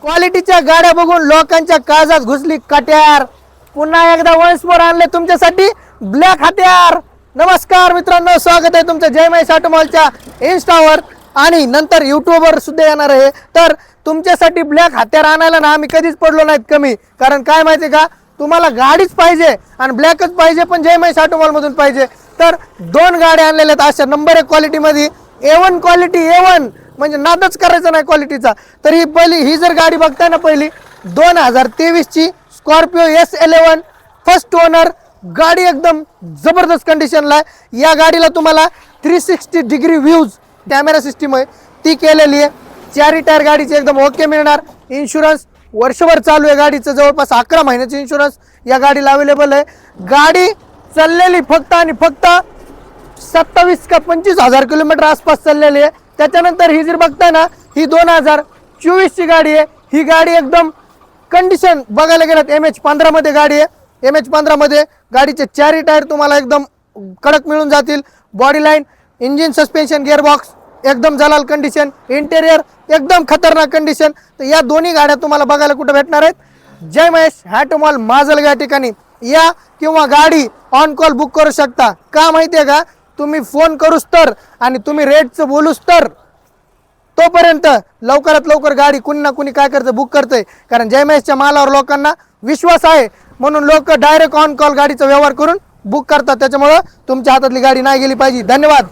क्वालिटीच्या गाड्या बघून लोकांच्या काळजात घुसली कट्यार। पुन्हा एकदा वन्स मोर आणले तुमच्यासाठी ब्लॅक हत्यार। नमस्कार मित्रांनो, स्वागत आहे तुमचं जय महेश ऑटोमॉलच्या इंस्टावर आणि नंतर यूट्यूबवर सुद्धा येणार आहे। तर तुमच्यासाठी ब्लॅक हत्यार आणायला ना आम्ही कधीच पडलो नाहीत कमी, कारण काय माहिती का, तुम्हाला गाडीच पाहिजे आणि ब्लॅकच पाहिजे, पण जय महेश ऑटोमॉल मधून पाहिजे। तर दोन गाड्या आणलेल्या आहेत अशा नंबर 1 क्वालिटी मध्ये, A1 क्वालिटी, A1 म्हणजे नादच करायचं नाही क्वालिटीचा। तर ही जर गाडी बघताय ना, पहिली 2023 ची स्कॉर्पिओ S11 फर्स्ट ओनर गाडी, एकदम जबरदस्त कंडिशनला आहे। या गाडीला तुम्हाला 360 डिग्री व्ह्यूज कॅमेरा सिस्टीम आहे ती केलेली आहे। चारी टायर गाडीचे एकदम ओके मिळणार। इन्शुरन्स वर्षभर चालू आहे गाडीचं, जवळपास 11 महिन्याचे इन्शुरन्स या गाडीला अवेलेबल आहे। गाडी चाललेली फक्त आणि फक्त 27 का 25 हजार किलोमीटर आसपास चाललेली आहे। त्याच्यानंतर ही जर बघताय ना, ही 2024 ची गाडी आहे। ही गाडी एकदम कंडिशन बघायला गेलात MH15 मध्ये गाडी आहे। MH15 मध्ये गाडीचे चारी टायर तुम्हाला एकदम कडक मिळून जातील। Body line, engine, suspension, gearbox एकदम जलाल कंडिशन, इंटेरियर एकदम खतरनाक कंडिशन। तर या दोन्ही गाड्या तुम्हाला बघायला कुठे भेटणार आहेत? जय महेश ऑटोमॉल माजलगाव या ठिकाणी या, किंवा गाडी ऑन कॉल बुक करू शकता। का माहितीये का, तुम्ही फोन करूच तर आणि तुम्ही रेटचं बोलूच तर, तोपर्यंत लवकरात लवकर गाडी कुणी ना कुणी काय करतं, बुक करतंय। कारण जय महेशच्या मालावर लोकांना विश्वास आहे, म्हणून लोक डायरेक्ट ऑन कॉल गाडीचा व्यवहार करून बुक करतात। त्याच्यामुळे तुमच्या हातातली गाडी नाही गेली पाहिजे। धन्यवाद।